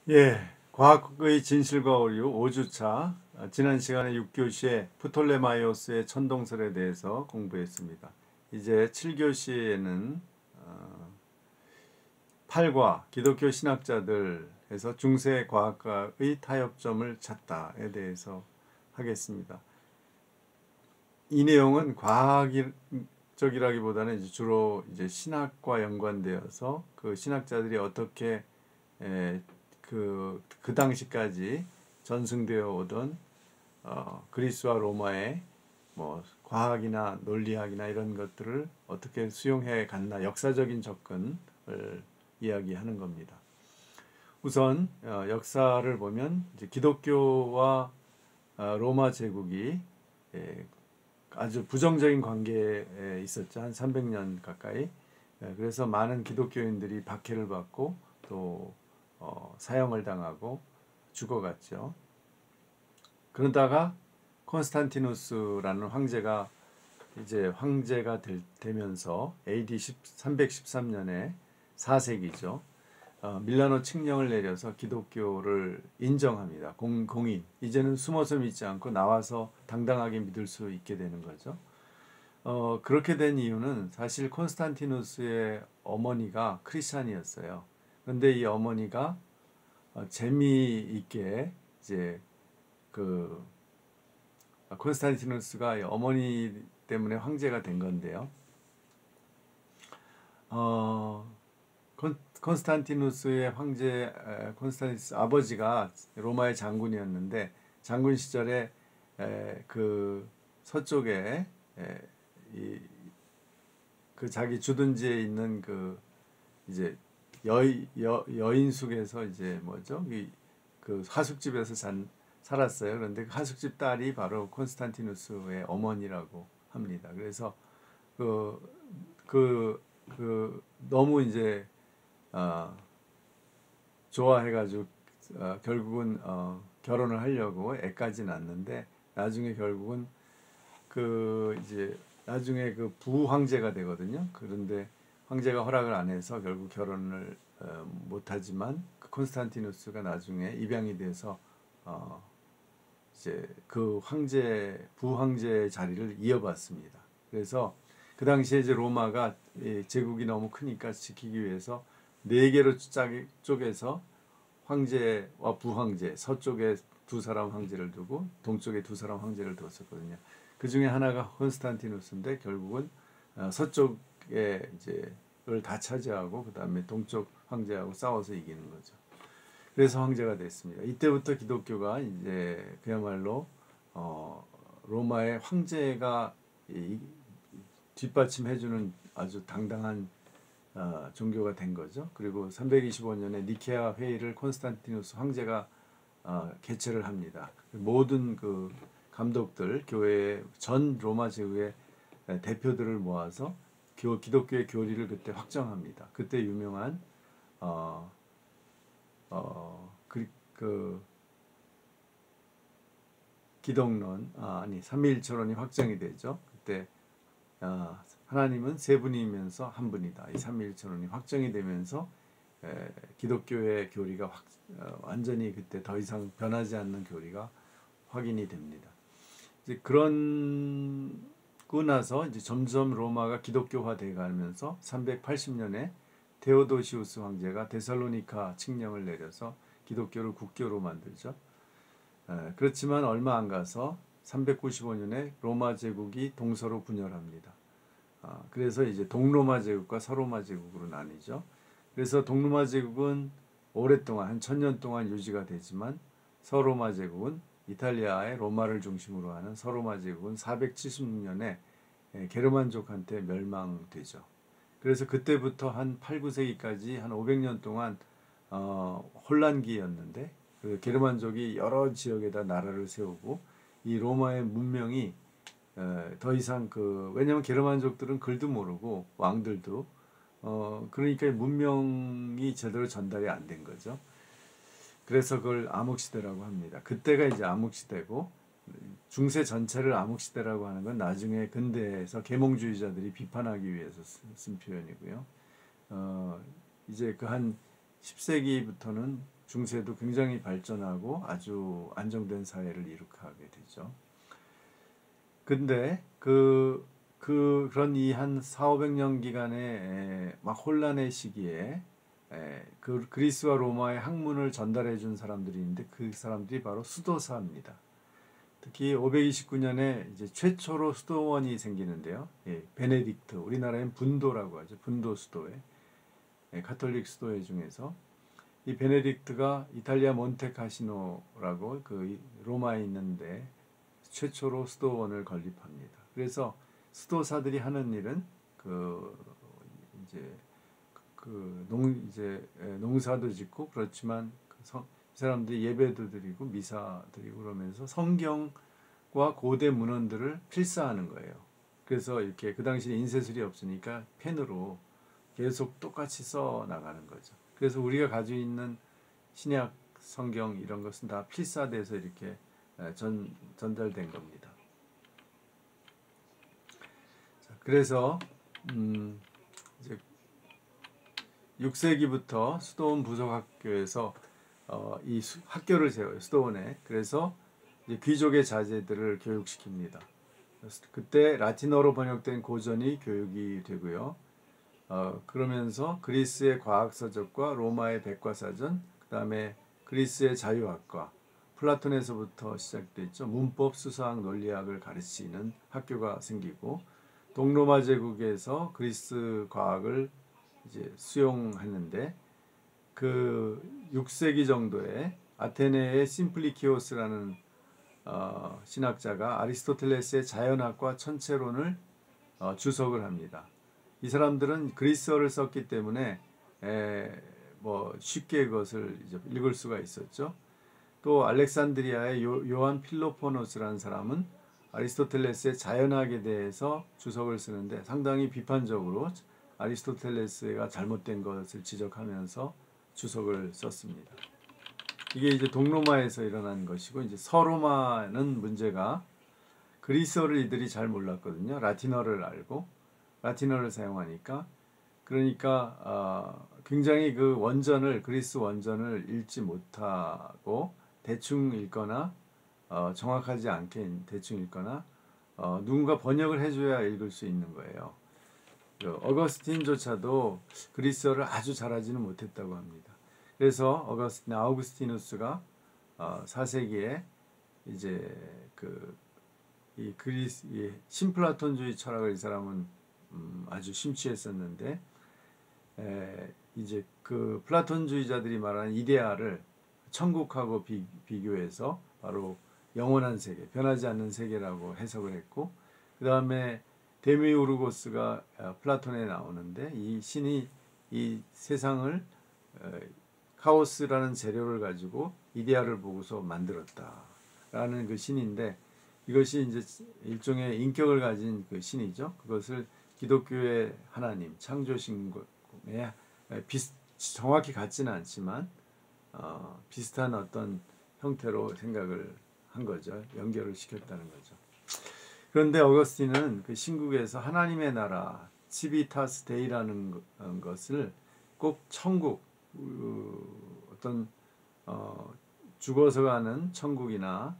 예, 과학의 진실과 오류 5주차. 지난 시간에 6교시에 프톨레마이오스의 천동설에 대해서 공부했습니다. 이제 7교시에는 8과 기독교 신학자들에서 중세 과학과의 타협점을 찾다에 대해서 하겠습니다. 이 내용은 과학적이라기보다는 주로 이제 신학과 연관되어서 그 신학자들이 어떻게 그 당시까지 전승되어 오던 그리스와 로마의 뭐 과학이나 논리학이나 이런 것들을 어떻게 수용해 갔나 역사적인 접근을 이야기하는 겁니다. 우선 역사를 보면 이제 기독교와 로마 제국이 아주 부정적인 관계에 있었죠. 한 300년 가까이. 그래서 많은 기독교인들이 박해를 받고 또 사형을 당하고 죽어갔죠. 그러다가 콘스탄티누스라는 황제가 이제 되면서 AD 313년에 4세기죠. 밀라노 칙령을 내려서 기독교를 인정합니다. 공인. 이제는 숨어서 믿지 않고 나와서 당당하게 믿을 수 있게 되는 거죠. 그렇게 된 이유는 사실 콘스탄티누스의 어머니가 크리스찬이었어요. 그런데 이 어머니가 재미있게 이제 그 콘스탄티누스가 어머니 때문에 황제가 된 건데요. 콘스탄티누스의 황제 콘스탄티누스 아버지가 로마의 장군이었는데 장군 시절에 그 서쪽에 그 자기 주둔지에 있는 그 이제 여인숙에서 이제 뭐죠? 그 하숙집에서 살았어요. 그런데 그 하숙집 딸이 바로 콘스탄티누스의 어머니라고 합니다. 그래서 그, 너무 이제 좋아해가지고 결국은 결혼을 하려고 애까지 낳는데 나중에 결국은 이제 나중에 그 부황제가 되거든요. 그런데 황제가 허락을 안 해서 결국 결혼을 못하지만 그 콘스탄티누스가 나중에 입양이 돼서 이제 그 부황제의 자리를 이어받습니다. 그래서 그 당시에 이제 로마가 제국이 너무 크니까 지키기 위해서 네 개로 쪼개서 황제와 부황제, 서쪽에 두 사람 황제를 두고 동쪽에 두 사람 황제를 두었었거든요. 그 중에 하나가 콘스탄티누스인데 결국은 서쪽에 이제를 다 차지하고 그 다음에 동쪽 황제하고 싸워서 이기는 거죠. 그래서 황제가 됐습니다. 이때부터 기독교가 이제 그야말로 로마의 황제가 뒷받침해주는 아주 당당한 종교가 된 거죠. 그리고 325년에 니케아 회의를 콘스탄티누스 황제가 개최를 합니다. 모든 그 감독들, 교회 전 로마 제국의 대표들을 모아서 기독교의 교리를 그때 확정합니다. 그때 유명한 그 기독론 아니 삼위일체론이 확정이 되죠. 그때 하나님은 세 분이면서 한 분이다. 이 삼위일체론이 확정이 되면서 기독교의 교리가 완전히 그때 더 이상 변하지 않는 교리가 확인이 됩니다. 이제 그런고 나서 이제 점점 로마가 기독교화 돼 가면서 380년에 테오도시우스 황제가 데살로니카 칙령을 내려서 기독교를 국교로 만들죠. 그렇지만 얼마 안 가서 395년에 로마 제국이 동서로 분열합니다. 그래서 이제 동로마 제국과 서로마 제국으로 나뉘죠. 그래서 동로마 제국은 오랫동안 한 1000년 동안 유지가 되지만 서로마 제국은 이탈리아의 로마를 중심으로 하는 서로마 제국은 476년에 게르만족한테 멸망되죠. 그래서 그때부터 한 8, 9세기까지 한 500년 동안 혼란기였는데 그 게르만족이 여러 지역에다 나라를 세우고 이 로마의 문명이 더 이상 왜냐면 게르만족들은 글도 모르고 왕들도 그러니까 문명이 제대로 전달이 안 된 거죠. 그래서 그걸 암흑시대라고 합니다. 그때가 이제 암흑시대고 중세 전체를 암흑시대라고 하는 건 나중에 근대에서 계몽주의자들이 비판하기 위해서 쓴 표현이고요. 이제 그 한 10세기부터는 중세도 굉장히 발전하고 아주 안정된 사회를 이룩하게 되죠. 근데 그런 이 한 4,500년 기간의 막 혼란의 시기에 그 그리스와 로마의 학문을 전달해 준 사람들이 있는데 그 사람들이 바로 수도사입니다. 특히 529년에 이제 최초로 수도원이 생기는데요. 베네딕트, 우리나라엔 분도라고 하죠. 분도 수도회, 가톨릭 수도회 중에서 이 베네딕트가 이탈리아 몬테카시노라고 그 로마에 있는데 최초로 수도원을 건립합니다. 그래서 수도사들이 하는 일은 이제 농사도 짓고 그렇지만 사람들이 예배도 드리고 미사 드리고 그러면서 성경과 고대 문헌들을 필사하는 거예요. 그래서 이렇게 그 당시에 인쇄술이 없으니까 펜으로 계속 똑같이 써 나가는 거죠. 그래서 우리가 가지고 있는 신약 성경 이런 것은 다 필사돼서 이렇게 전달된 겁니다. 그래서 이제 6세기부터 수도원 부속학교에서 이 학교를 세워요. 수도원에. 그래서 이제 귀족의 자제들을 교육시킵니다. 그때 라틴어로 번역된 고전이 교육이 되고요. 그러면서 그리스의 과학서적과 로마의 백과사전, 그 다음에 그리스의 자유학과, 플라톤에서부터 시작됐죠. 문법, 수사학, 논리학을 가르치는 학교가 생기고 동로마 제국에서 그리스 과학을 이제 수용했는데 그 6세기 정도에 아테네의 심플리키오스라는 신학자가 아리스토텔레스의 자연학과 천체론을 주석을 합니다. 이 사람들은 그리스어를 썼기 때문에 뭐 쉽게 그것을 이제 읽을 수가 있었죠. 또 알렉산드리아의 요한 필로포노스라는 사람은 아리스토텔레스의 자연학에 대해서 주석을 쓰는데 상당히 비판적으로 아리스토텔레스가 잘못된 것을 지적하면서 주석을 썼습니다. 이게 이제 동로마에서 일어난 것이고 이제 서로마는 문제가 그리스어를 이들이 잘 몰랐거든요. 라틴어를 알고 라틴어를 사용하니까 그러니까 굉장히 그 그리스 원전을 읽지 못하고 대충 읽거나 정확하지 않게 대충 읽거나 누군가 번역을 해줘야 읽을 수 있는 거예요. 어거스틴조차도 그리스어를 아주 잘하지는 못했다고 합니다. 그래서 아우구스티누스가 4세기에 이제 이 신플라톤주의 철학을 이 사람은 아주 심취했었는데 이제 그 플라톤주의자들이 말하는 이데아를 천국하고 비교해서 바로 영원한 세계, 변하지 않는 세계라고 해석을 했고 그 다음에 데미우르고스가 플라톤에 나오는데 이 신이 이 세상을 카오스라는 재료를 가지고 이데아를 보고서 만들었다라는 그 신인데 이것이 이제 일종의 인격을 가진 그 신이죠. 그것을 기독교의 하나님, 창조신에 정확히 같지는 않지만 비슷한 어떤 형태로 생각을 한 거죠. 연결을 시켰다는 거죠. 그런데 어거스틴은 그 신국에서 하나님의 나라, 치비타스 데이라는 것을 꼭 천국, 어떤 죽어서 가는 천국이나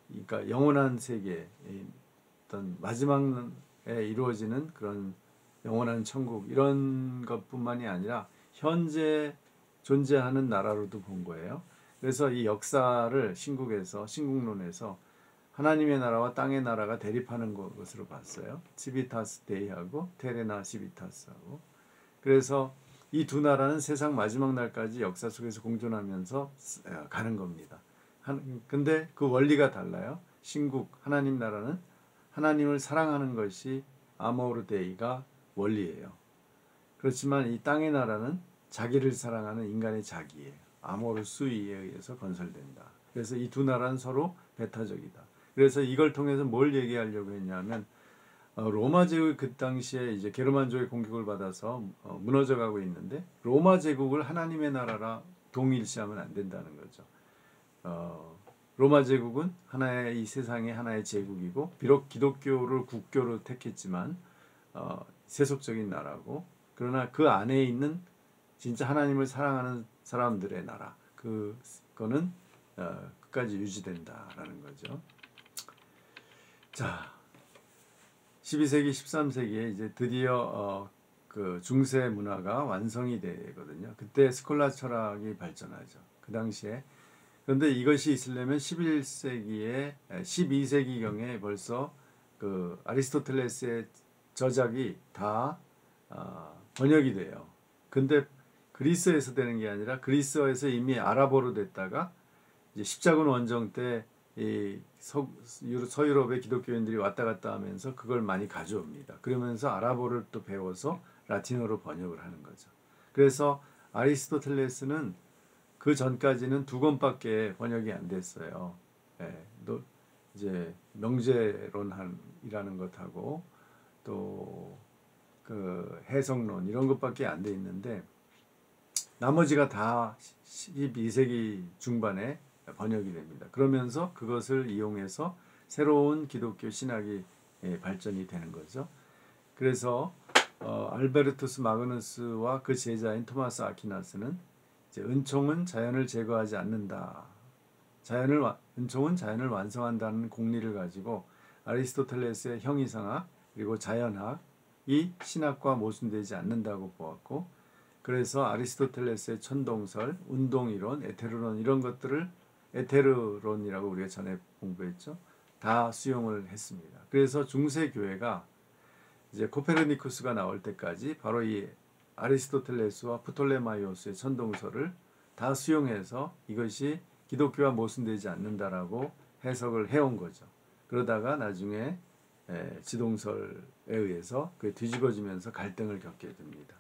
그러니까 영원한 세계, 어떤 마지막에 이루어지는 그런 영원한 천국 이런 것뿐만이 아니라 현재 존재하는 나라로도 본 거예요. 그래서 이 역사를 신국론에서 하나님의 나라와 땅의 나라가 대립하는 것으로 봤어요. 치비타스 데이하고 테레나 시비타스하고. 그래서 이 두 나라는 세상 마지막 날까지 역사 속에서 공존하면서 가는 겁니다. 근데 그 원리가 달라요. 신국 하나님 나라는 하나님을 사랑하는 것이 아모르 데이가 원리예요. 그렇지만 이 땅의 나라는 자기를 사랑하는 인간의 자기예요. 아모르 수이에 의해서 건설된다. 그래서 이 두 나라는 서로 배타적이다. 그래서 이걸 통해서 뭘 얘기하려고 했냐면 로마 제국이 그 당시에 이제 게르만족의 공격을 받아서 무너져가고 있는데 로마 제국을 하나님의 나라라 동일시하면 안 된다는 거죠. 로마 제국은 하나의 이 세상의 하나의 제국이고 비록 기독교를 국교로 택했지만 세속적인 나라고 그러나 그 안에 있는 진짜 하나님을 사랑하는 사람들의 나라 그거는 끝까지 유지된다라는 거죠. 자, 12세기, 13세기에 이제 드디어 그 중세 문화가 완성이 되거든요. 그때 스콜라 철학이 발전하죠. 그 당시에. 그런데 이것이 있으려면 11세기에 12세기경에 벌써 그 아리스토텔레스의 저작이 다 번역이 돼요. 근데 그리스에서 되는 게 아니라 그리스어에서 이미 아랍어로 됐다가 이제 십자군 원정 때 이 서유럽의 기독교인들이 왔다 갔다 하면서 그걸 많이 가져옵니다. 그러면서 아랍어를 또 배워서 라틴어로 번역을 하는 거죠. 그래서 아리스토텔레스는 그 전까지는 2권밖에 번역이 안 됐어요. 예, 이제 명제론이라는 것하고 또 그 해석론 이런 것밖에 안 돼 있는데 나머지가 다 12세기 중반에 번역이 됩니다. 그러면서 그것을 이용해서 새로운 기독교 신학이 발전이 되는 거죠. 그래서 알베르투스 마그누스와 그 제자인 토마스 아퀴나스는 이제 은총은 자연을 제거하지 않는다. 은총은 자연을 완성한다는 공리를 가지고 아리스토텔레스의 형이상학 그리고 자연학이 신학과 모순되지 않는다고 보았고, 그래서 아리스토텔레스의 천동설, 운동이론, 에테르론 이런 것들을 에테르론이라고 우리가 전에 공부했죠. 다 수용을 했습니다. 그래서 중세 교회가 이제 코페르니쿠스가 나올 때까지 바로 이 아리스토텔레스와 프톨레마이오스의 천동설을 다 수용해서 이것이 기독교와 모순되지 않는다라고 해석을 해온 거죠. 그러다가 나중에 지동설에 의해서 그게 뒤집어지면서 갈등을 겪게 됩니다.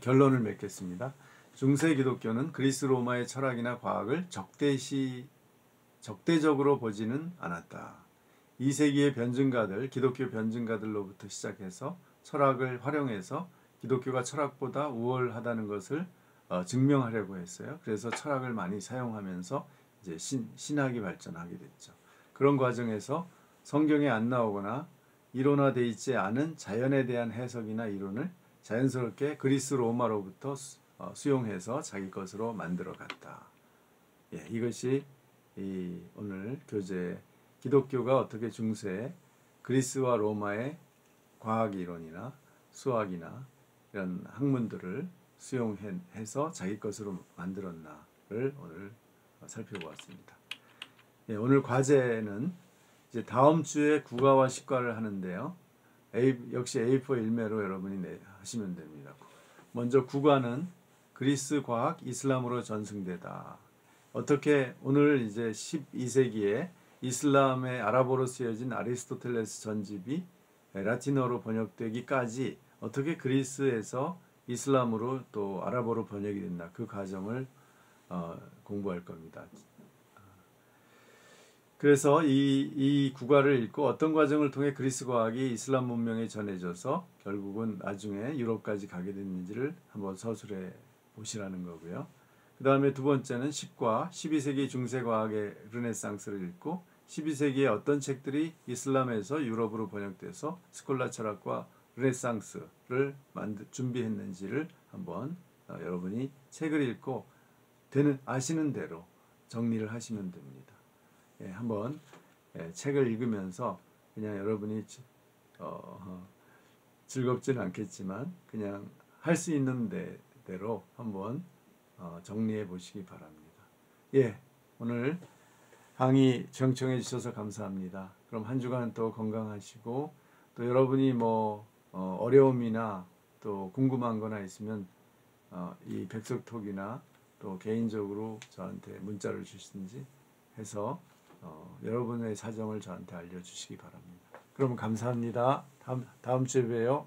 결론을 맺겠습니다. 중세 기독교는 그리스 로마의 철학이나 과학을 적대적으로 보지는 않았다. 2세기의 변증가들, 기독교 변증가들로부터 시작해서 철학을 활용해서 기독교가 철학보다 우월하다는 것을 증명하려고 했어요. 그래서 철학을 많이 사용하면서 이제 신학이 발전하게 됐죠. 그런 과정에서 성경에 안 나오거나 이론화되어 있지 않은 자연에 대한 해석이나 이론을 자연스럽게 그리스 로마로부터 수용해서 자기 것으로 만들어 갔다. 이것이 오늘 교재 기독교가 어떻게 중세 그리스와 로마의 과학 이론이나 수학이나 이런 학문들을 수용해서 자기 것으로 만들었나를 오늘 살펴보았습니다. 오늘 과제는 이제 다음 주에 국어와 식과를 하는데요. 역시 A4 1매로 여러분이 하시면 됩니다. 먼저 국어는 그리스 과학 이슬람으로 전승되다. 어떻게 오늘 이제 12세기에 이슬람의 아랍어로 쓰여진 아리스토텔레스 전집이 라틴어로 번역되기까지 어떻게 그리스에서 이슬람으로 또 아랍어로 번역이 됐나 그 과정을 공부할 겁니다. 그래서 이 국어를 읽고 어떤 과정을 통해 그리스 과학이 이슬람 문명에 전해져서 결국은 나중에 유럽까지 가게 됐는지를 한번 서술해 보시라는 거고요. 그 다음에 두 번째는 10과 12세기 중세 과학의 르네상스를 읽고 12세기에 어떤 책들이 이슬람에서 유럽으로 번역돼서 스콜라 철학과 르네상스를 준비했는지를 한번 여러분이 책을 읽고 아시는 대로 정리를 하시면 됩니다. 한번 책을 읽으면서 그냥 여러분이 즐겁지는 않겠지만 그냥 할 수 있는 대로 한번 정리해 보시기 바랍니다. 오늘 강의 청청해 주셔서 감사합니다. 그럼 한 주간 또 건강하시고 또 여러분이 어려움이나 또 궁금한 거나 있으면 이 백석톡이나 또 개인적으로 저한테 문자를 주시든지 해서 여러분의 사정을 저한테 알려주시기 바랍니다. 그럼 감사합니다. 다음 주에 봬요.